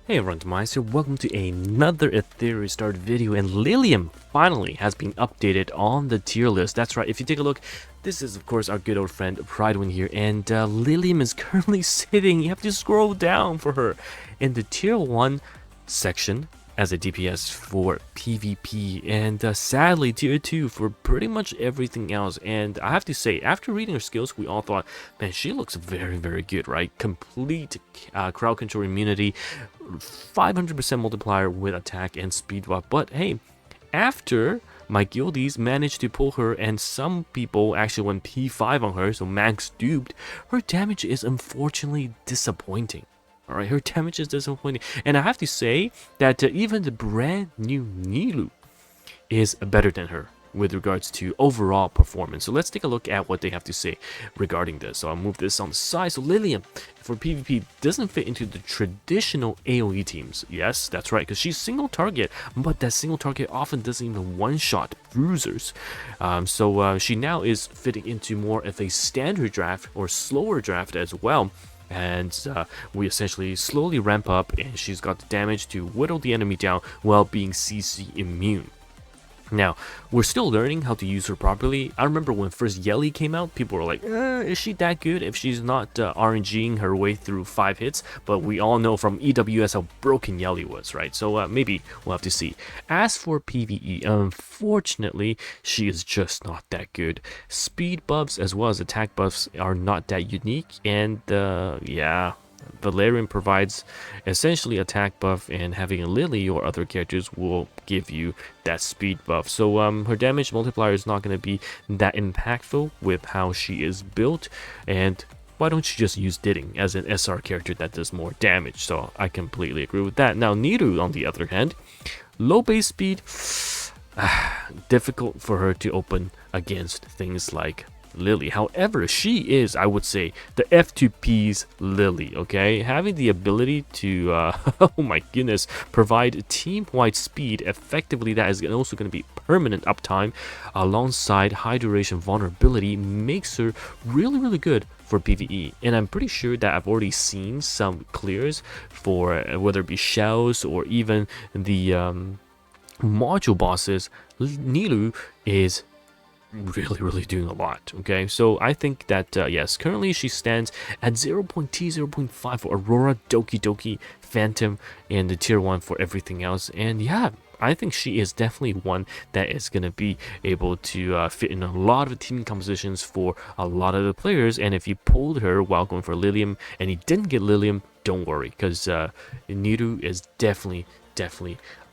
Hey everyone, TimaeuSS here. Welcome to another Etheria start video, and Lilium finally has been updated on the tier list. That's right, if you take a look, this is of course our good old friend Pridewin here, and Lilium is currently sitting, you have to scroll down for her, in the tier 1 section as a DPS for PvP, and sadly tier 2 for pretty much everything else. And I have to say, after reading her skills, we all thought, man, she looks very good, right? Complete crowd control immunity, 500% multiplier with attack and speed buff. But hey, after my guildies managed to pull her, and some people actually went P5 on her, so max duped, her damage is unfortunately disappointing. Alright, her damage is disappointing. And I have to say that even the brand new Nilu is better than her with regards to overall performance. So let's take a look at what they have to say regarding this. So I'll move this on the side. So Lilium for PvP doesn't fit into the traditional AoE teams. Yes, that's right, because she's single target, but that single target often doesn't even one-shot bruisers. So she now is fitting into more of a standard draft or slower draft as well. And we essentially slowly ramp up, and she's got the damage to whittle the enemy down while being CC immune. Now, we're still learning how to use her properly. I remember when first Yelly came out, people were like, is she that good if she's not RNGing her way through 5 hits? But we all know from EWS how broken Yelly was, right? So maybe we'll have to see. As for PvE, unfortunately, she is just not that good. Speed buffs as well as attack buffs are not that unique, and yeah, Valerian provides essentially attack buff, and having a Lily or other characters will give you that speed buff. So her damage multiplier is not going to be that impactful with how she is built, and why don't you just use Didding as an SR character that does more damage? So I completely agree with that. Now Nilu, on the other hand, low base speed, difficult for her to open against things like Lily. However, she is, I would say, the F2P's Lily, okay? Having the ability to, oh my goodness, provide team-wide speed effectively, that is also going to be permanent uptime alongside high duration vulnerability, makes her really good for PvE. And I'm pretty sure that I've already seen some clears for whether it be shells or even the module bosses. Nilu is really doing a lot. Okay, so I think that yes, currently she stands at 0.0.5 for Aurora, Doki Doki, Phantom, and the tier 1 for everything else. And yeah, I think she is definitely one that is going to be able to fit in a lot of team compositions for a lot of the players. And if you pulled her while going for Lilium and you didn't get Lilium, don't worry, because Nilu is definitely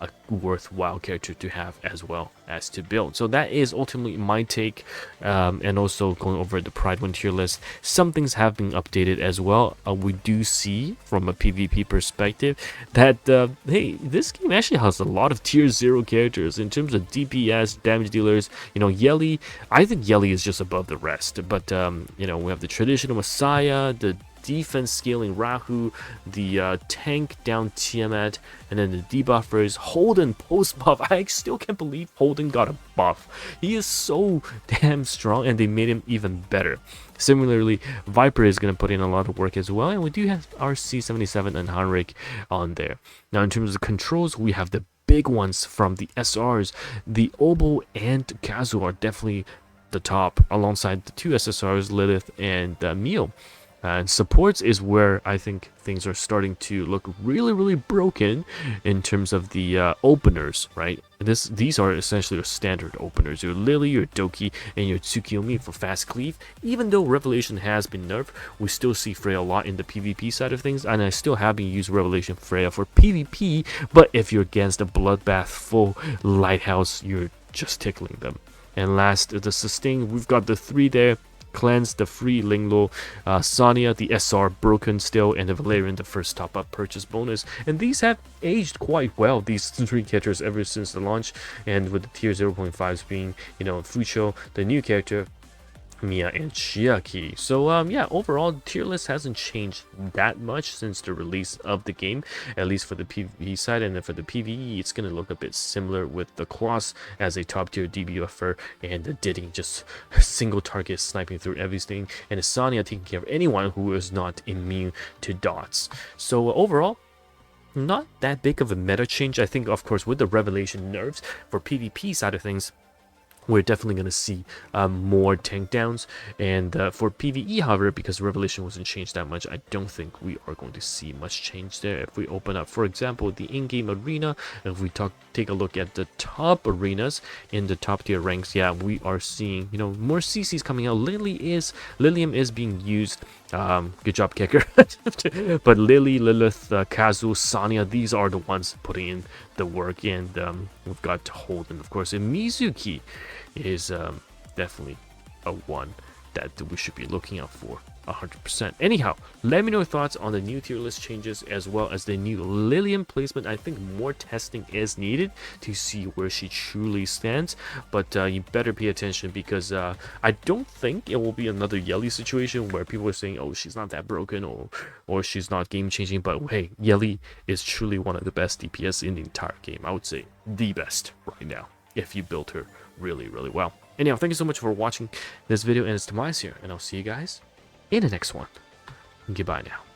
a worthwhile character to have as well as to build. So that is ultimately my take, and also going over the Pridewin tier list. Some things have been updated as well. We do see from a PvP perspective that hey, this game actually has a lot of tier 0 characters in terms of DPS, damage dealers. You know, Yelly, I think Yelly is just above the rest, but you know, we have the traditional Messiah, the defense scaling Rahu, the tank down Tiamat, and then the debuffers. Holden post buff. I still can't believe Holden got a buff. He is so damn strong, and they made him even better. Similarly, Viper is going to put in a lot of work as well, and we do have RC77 and Heinrich on there. Now, in terms of controls, we have the big ones from the SRs. The Obo and Kazu are definitely the top, alongside the 2 SSRs, Lilith and Mio. And supports is where I think things are starting to look really broken in terms of the openers, right? These are essentially your standard openers, your Lily, your Doki, and your Tsukiyomi for fast cleave. Even though Revelation has been nerfed, we still see Freya a lot in the PvP side of things, and I still have been using Revelation Freya for PvP, but if you're against a Bloodbath full Lighthouse, you're just tickling them. And last, the sustain, we've got the 3 there. Cleanse, the free Linglo, Sonya, the SR broken still, and the Valerian, the first top-up purchase bonus. And these have aged quite well, these 3 characters, ever since the launch. And with the tier 0.5s being, you know, Fucho, the new character, Mia, and Chiaki. So yeah, overall tier list hasn't changed that much since the release of the game, at least for the PvE side. And then for the PvE, it's going to look a bit similar with the Kloss as a top tier debuffer, and the Didding just single target sniping through everything, and the Sonya taking care of anyone who is not immune to dots. So overall, not that big of a meta change. I think, of course, with the revelation nerfs for PvP side of things, we're definitely going to see more tank downs. And for PvE, however, because Revelation wasn't changed that much, I don't think we are going to see much change there. If we open up, for example, the in-game arena, if we take a look at the top arenas in the top tier ranks, yeah, we are seeing, you know, more CCs coming out. Lilium is being used. Good job, Kicker. But Lily, Lilith, Kazu, Sanya, these are the ones putting in the work. And we've got Holden, of course, and Mizuki is definitely a one that we should be looking out for 100%. Anyhow, let me know your thoughts on the new tier list changes as well as the new Lilium placement. I think more testing is needed to see where she truly stands, but you better pay attention because I don't think it will be another Yelly situation where people are saying, oh, she's not that broken or she's not game changing. But hey, Yelly is truly one of the best DPS in the entire game. I would say the best right now if you build her really, really well. Anyhow, thank you so much for watching this video, and it's TimaeuSS here, and I'll see you guys in the next one. Goodbye now.